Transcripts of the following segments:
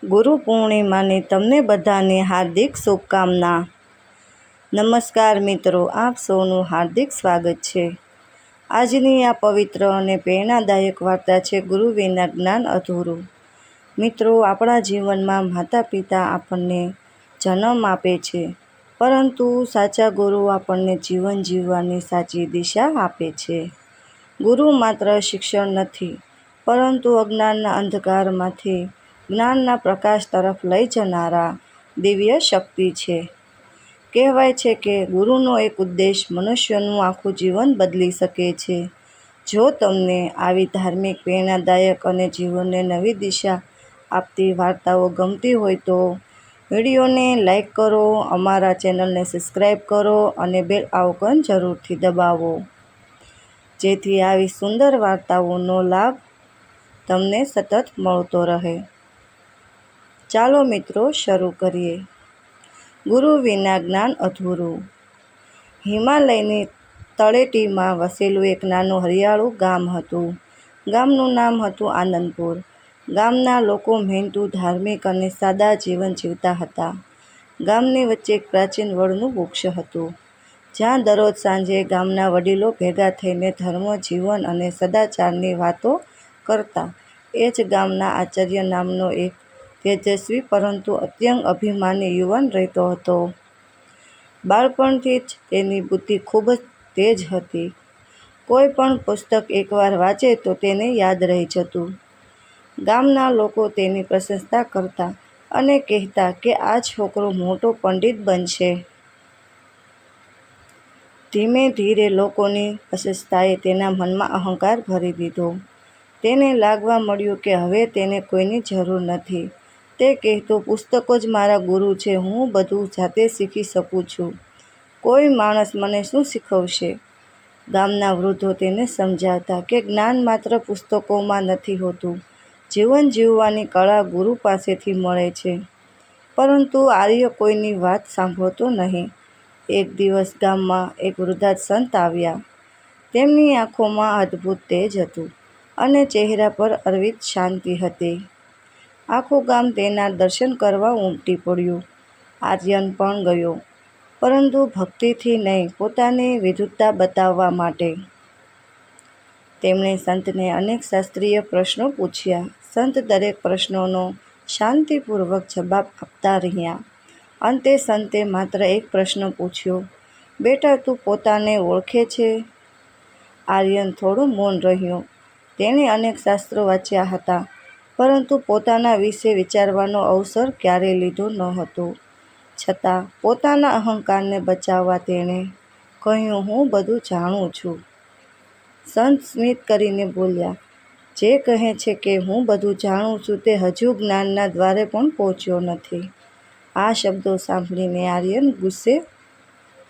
ગુરુ પૂર્ણિમાની તમને બધાને હાર્દિક શુભકામના। નમસ્કાર મિત્રો, આપ સૌનું હાર્દિક સ્વાગત છે। આજની આ પવિત્ર અને પ્રેરણાદાયક વાર્તા છે ગુરુ વિના જ્ઞાન અધૂરું। મિત્રો, આપણા જીવનમાં માતા પિતા આપણને જન્મ આપે છે, પરંતુ સાચા ગુરુ આપણને જીવન જીવવાની સાચી દિશા આપે છે। ગુરુ માત્ર શિક્ષણ નથી, પરંતુ અજ્ઞાનના અંધકારમાંથી જ્ઞાનના પ્રકાશ તરફ લઈ જનારા દિવ્ય શક્તિ છે। કહેવાય છે કે ગુરુનો એક ઉદ્દેશ મનુષ્યનું આખું જીવન બદલી શકે છે। જો તમને આવી ધાર્મિક, પ્રેરણાદાયક અને જીવનને નવી દિશા આપતી વાર્તાઓ ગમતી હોય તો વિડીયોને લાઈક કરો, અમારા ચેનલને સબસ્ક્રાઈબ કરો અને બેલ આઇકોન જરૂરથી દબાવો, જેથી આવી સુંદર વાર્તાઓનો લાભ તમને સતત મળતો રહે। ચાલો મિત્રો, શરૂ કરીએ। ગુરુ વિના જ્ઞાન અધૂરું। હિમાલયની તળેટીમાં વસેલું એક નાનું હરિયાળું ગામ હતું। ગામનું નામ હતું આનંદપુર। ગામના લોકો મહેનતુ, ધાર્મિક અને સાદા જીવન જીવતા હતા। ગામની વચ્ચે એક પ્રાચીન વડનું વૃક્ષ હતું, જ્યાં દરરોજ સાંજે ગામના વડીલો ભેગા થઈને ધર્મ, જીવન અને સદાચારની વાતો કરતા। એ જ ગામના આચાર્ય નામનો એક તેજસ્વી પરંતુ અત્યંત અભિમાની યુવાન રહેતો હતો। બાળપણથી જ તેની બુદ્ધિ ખૂબ જ તેજ હતી। કોઈ પણ પુસ્તક એકવાર વાંચે તો તેને યાદ રહી જતું। ગામના લોકો તેની પ્રશંસા કરતા અને કહેતા કે આ છોકરો મોટો પંડિત બનશે। ધીમે ધીરે લોકોની પ્રશંસાએ તેના મનમાં અહંકાર ભરી દીધો। તેને લાગવા મળ્યું કે હવે તેને કોઈની જરૂર નથી। તે કહેતો, પુસ્તકો જ મારા ગુરુ છે, હું બધું જાતે શીખી શકું છું, કોઈ માણસ મને શું શીખવશે? ગામના વૃદ્ધો તેને સમજાવતા કે જ્ઞાન માત્ર પુસ્તકોમાં નથી હોતું, જીવન જીવવાની કળા ગુરુ પાસેથી મળે છે। પરંતુ આર્ય કોઈની વાત સાંભળતો નહીં। એક દિવસ ગામમાં એક વૃદ્ધ સંત આવ્યા। તેમની આંખોમાં અદ્ભુત તેજ હતું અને ચહેરા પર અવિરત શાંતિ હતી। આખું ગામ તેના દર્શન કરવા ઉમટી પડ્યું। આર્યન પણ ગયો, પરંતુ ભક્તિથી નહીં, પોતાની વિદ્વતા બતાવવા માટે। તેમણે સંતને અનેક શાસ્ત્રીય પ્રશ્નો પૂછ્યા। સંત દરેક પ્રશ્નોનો શાંતિપૂર્વક જવાબ આપતા રહ્યા। અંતે સંતે માત્ર એક પ્રશ્ન પૂછ્યો, બેટા, તું પોતાને ઓળખે છે? આર્યન થોડો મૌન રહ્યો। તેણે અનેક શાસ્ત્રો વાંચ્યા હતા, પરંતુ પોતાના વિશે વિચારવાનો અવસર ક્યારેય લીધો ન હતો। છતાં પોતાના અહંકારને બચાવવા તેણે કહ્યું, હું બધું જાણું છું। સંત સ્મિત કરીને બોલ્યા, જે કહે છે કે હું બધું જાણું છું તે હજુ જ્ઞાનના દ્વારે પણ પહોંચ્યો નથી। આ શબ્દો સાંભળીને આર્યન ગુસ્સે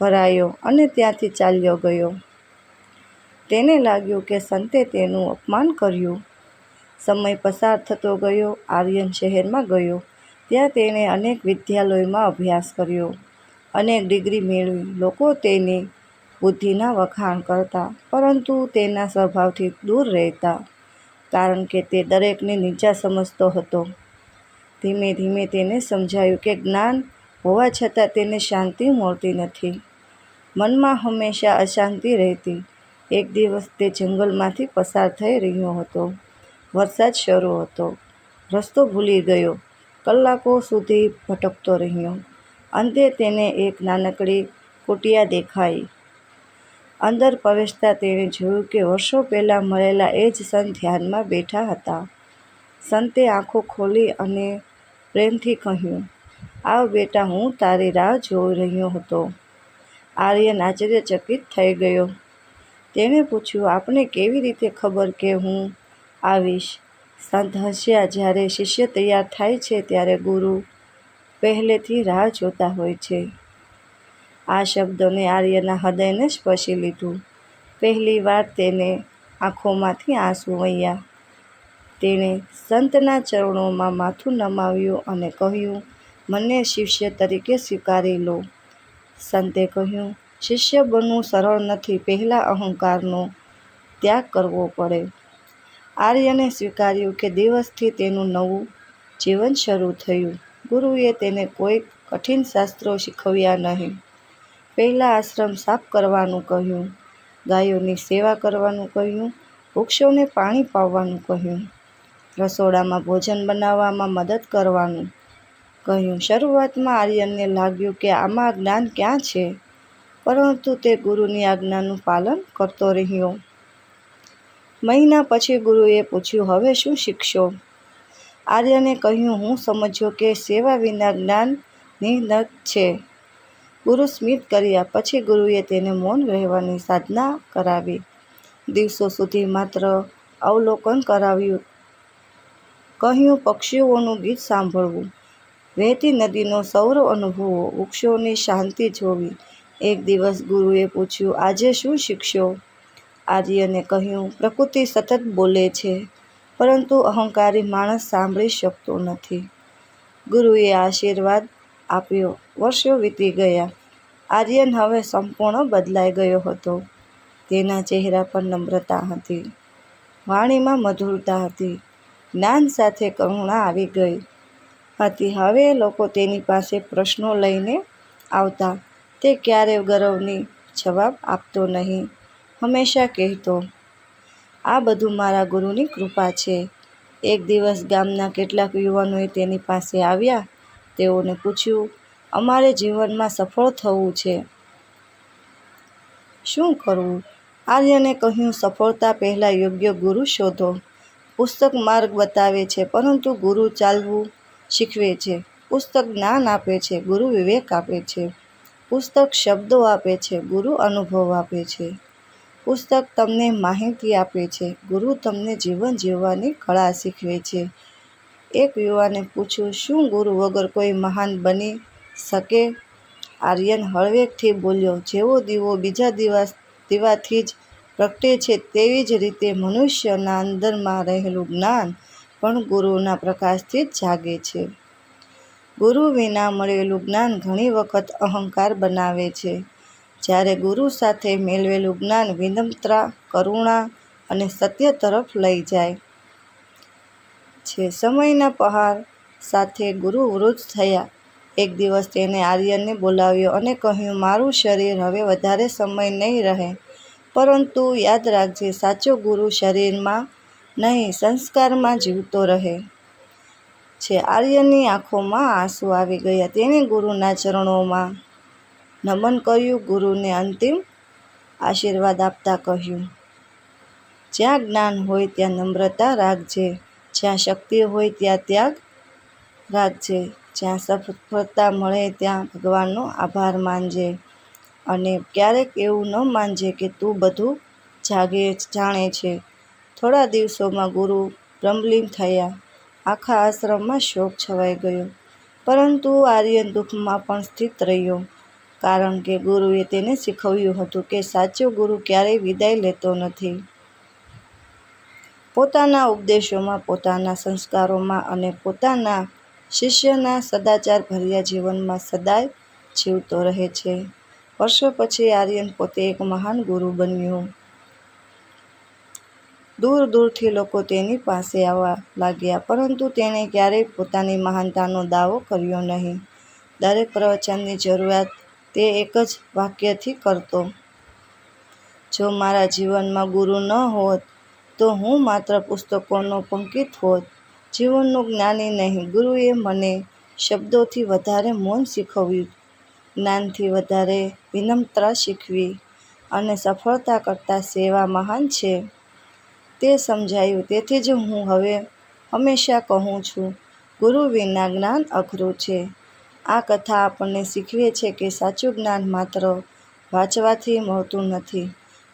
ભરાયો અને ત્યાંથી ચાલ્યો ગયો। તેને લાગ્યું કે સંતે તેનું અપમાન કર્યું। સમય પસાર થતો ગયો। આર્યન શહેરમાં ગયો। ત્યાં તેણે અનેક વિદ્યાલયોમાં અભ્યાસ કર્યો, અનેક ડિગ્રી મેળવી। લોકો તેની બુદ્ધિના વખાણ કરતા, પરંતુ તેના સ્વભાવથી દૂર રહેતા, કારણ કે તે દરેકને નીચા સમજતો હતો। ધીમે ધીમે તેને સમજાયું કે જ્ઞાન હોવા છતાં તેને શાંતિ મળતી નથી, મનમાં હંમેશા અશાંતિ રહેતી। એક દિવસ તે જંગલમાંથી પસાર થઈ રહ્યો હતો। વરસાદ શરૂ હતો। રસ્તો ભૂલી ગયો। કલાકો સુધી ભટકતો રહ્યો। અંતે તેને એક નાનકડી કુટિયા દેખાઈ। અંદર પ્રવેશતાં તેણે જોયું કે વર્ષો પહેલાં મળેલા એ જ સંત ધ્યાનમાં બેઠા હતા। સંતે આંખો ખોલી અને પ્રેમથી કહ્યું, આવ બેટા, હું તારી રાહ જોઈ રહ્યો હતો। આર્યન આશ્ચર્યચકિત થઈ ગયો। તેણે પૂછ્યું, આપને કેવી રીતે ખબર કે હું આવીશ? સંત હસ્યા, જ્યારે શિષ્ય તૈયાર થાય છે ત્યારે ગુરુ પહેલેથી રાહ જોતા હોય છે। આ શબ્દોને આર્યના હૃદયને સ્પર્શી લીધું। પહેલી વાર તેની આંખોમાંથી આંસુ વહ્યા। તેણે સંતના ચરણોમાં માથું નમાવ્યું અને કહ્યું, મને શિષ્ય તરીકે સ્વીકારી લો। સંતે કહ્યું, શિષ્ય બનવું સરળ નથી, પહેલાં અહંકારનો ત્યાગ કરવો પડે। આર્યને સ્વીકાર્યું કે દિવસથી તેનું નવું જીવન શરૂ થયું. ગુરુએ તેને કોઈ કઠિન શાસ્ત્રો શીખવ્યા નહીં. પહેલાં આશ્રમ સાફ કરવાનું કહ્યું, ગાયોની સેવા કરવાનું કહ્યું, વૃક્ષોને પાણી પાવાનું કહ્યું, રસોડામાં ભોજન બનાવવામાં મદદ કરવાનું કહ્યું. શરૂઆતમાં આર્યનને લાગ્યું કે આમાં જ્ઞાન ક્યાં છે, પરંતુ તે ગુરુની આજ્ઞાનું પાલન કરતો રહ્યો. મહિના પછી ગુરુએ પૂછ્યું, હવે શું શીખશો? આર્યને કહ્યું, હું સમજ્યો કે સેવા વિના જ્ઞાન નિરર્થક છે. ગુરુ સ્મિત કર્યા. પછી ગુરુએ તેને મૌન રહેવાની સાધના કરાવી. દિવસો સુધી માત્ર અવલોકન કરાવ્યું. કહ્યું, પક્ષીઓનું ગીત સાંભળવું, વહેતી નદીનો સૌર અનુભવવો, વૃક્ષોની શાંતિ જોવી. એક દિવસ ગુરુએ પૂછ્યું, આજે શું શીખશો? આર્યને કહ્યું, પ્રકૃતિ સતત બોલે છે, પરંતુ અહંકારી માણસ સાંભળી શકતો નથી. ગુરુએ આશીર્વાદ આપ્યો. વર્ષો વીતી ગયા. આર્યન હવે સંપૂર્ણ બદલાઈ ગયો હતો. તેના ચહેરા પર નમ્રતા હતી, વાણીમાં મધુરતા હતી, જ્ઞાન સાથે કરુણા આવી ગઈ હતી. હવે લોકો તેની પાસે પ્રશ્નો લઈને આવતા. તે ક્યારેય ગૌરવની જવાબ આપતો નહીં. હંમેશા કહેતો, આ બધું મારા ગુરુની કૃપા છે. એક દિવસ ગામના કેટલાક યુવાનોએ તેની પાસે આવ્યા. તેઓને પૂછ્યું, અમારે જીવનમાં સફળ થવું છે, શું કરવું? આર્યને કહ્યું, સફળતા પહેલાં યોગ્ય ગુરુ શોધો. પુસ્તક માર્ગ બતાવે છે, પરંતુ ગુરુ ચાલવું શીખવે છે. પુસ્તક જ્ઞાન આપે છે, ગુરુ વિવેક આપે છે. પુસ્તક શબ્દો આપે છે, ગુરુ અનુભવ આપે છે. પુસ્તક તમને માહિતી આપે છે, ગુરુ તમને જીવન જીવવાની કળા શીખવે છે. એક યુવાને પૂછ્યું, શું ગુરુ વગર કોઈ મહાન બની શકે? આર્યન હળવેકથી બોલ્યો, જેવો દીવો બીજા દીવાથી જ પ્રગટે છે, તેવી જ રીતે મનુષ્યના અંદરમાં રહેલું જ્ઞાન પણ ગુરુના પ્રકાશથી જ જાગે છે. ગુરુ વિના મળેલું જ્ઞાન ઘણી વખત અહંકાર બનાવે છે, જ્યારે ગુરુ સાથે મેળવેલું જ્ઞાન વિનમ્રતા, કરુણા અને સત્ય તરફ લઈ જાય છે. સમયના પહાડ સાથે ગુરુ વૃદ્ધ થયા. એક દિવસ તેને આર્યનને બોલાવ્યો અને કહ્યું, મારું શરીર હવે વધારે સમય નહીં રહે, પરંતુ યાદ રાખજે, સાચો ગુરુ શરીરમાં નહીં, સંસ્કારમાં જીવતો રહે છે. આર્યનની આંખોમાં આંસુ આવી ગયા. તેણે ગુરુના ચરણોમાં નમન કર્યું. ગુરુને અંતિમ આશીર્વાદ આપતા કહ્યું, જ્યાં જ્ઞાન હોય ત્યાં નમ્રતા રાખજે, જ્યાં શક્તિ હોય ત્યાં ત્યાગ રાખજે, જ્યાં સફળતા મળે ત્યાં ભગવાનનો આભાર માનજે, અને ક્યારેક એવું ન માનજે કે તું બધું જાણે છે. થોડા દિવસોમાં ગુરુ બ્રહ્મલીન થયા. આખા આશ્રમમાં શોક છવાઈ ગયો, પરંતુ આર્યન દુઃખમાં પણ સ્થિત રહ્યો, કારણ કે ગુરુએ તેને શીખવ્યું હતું કે સાચો ગુરુ ક્યારેય વિદાય લેતો નથી. પોતાના ઉપદેશોમાં, પોતાના સંસ્કારોમાં અને પોતાના શિષ્યના સદાચારભર્યા જીવનમાં સદાય જીવતો રહે છે. વર્ષો પછી આર્યન પોતે એક મહાન ગુરુ બન્યો. દૂર દૂરથી લોકો તેની પાસે આવવા લાગ્યા, પરંતુ તેણે ક્યારેય પોતાની મહાનતાનો દાવો કર્યો નહીં. દરેક પ્રવચનની શરૂઆત તે એક જ વાક્યથી કરતો, જો મારા જીવનમાં ગુરુ ન હોત તો હું માત્ર પુસ્તકોનો પંડિત હોત, જીવનનો જ્ઞાની નહીં. ગુરુએ મને શબ્દોથી વધારે મૌન શીખવ્યું, જ્ઞાનથી વધારે વિનમ્રતા શીખવી, અને સફળતા કરતાં સેવા મહાન છે તે સમજાયું. તેથી જ હું હવે હંમેશા કહું છું, ગુરુ વિના જ્ઞાન અઘરું છે. આ કથા આપણને શીખવે છે કે સાચું જ્ઞાન માત્ર વાંચવાથી મળતું નથી.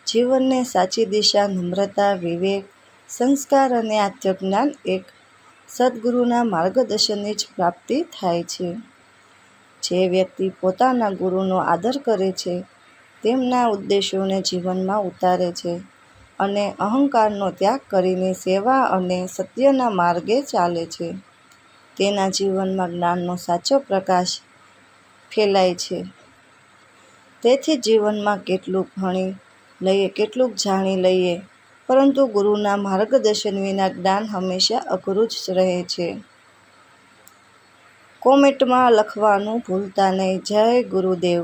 જીવનને સાચી દિશા, નમ્રતા, વિવેક, સંસ્કાર અને આત્મજ્ઞાન એક સદ્ગુરુના માર્ગદર્શનની જ પ્રાપ્તિ થાય છે. જે વ્યક્તિ પોતાના ગુરુનો આદર કરે છે, તેમના ઉદ્દેશોને જીવનમાં ઉતારે છે અને અહંકારનો ત્યાગ કરીને સેવા અને સત્યના માર્ગે ચાલે છે, તેના જીવનમાં જ્ઞાનનો સાચો પ્રકાશ ફેલાય છે. તેથી જીવનમાં કેટલુંક ભણી લઈએ, કેટલુંક જાણી લઈએ, પરંતુ ગુરુના માર્ગદર્શન વિના જ્ઞાન હંમેશા અઘરું જ રહે છે. કોમેન્ટમાં લખવાનું ભૂલતા નહીં. જય ગુરુદેવ.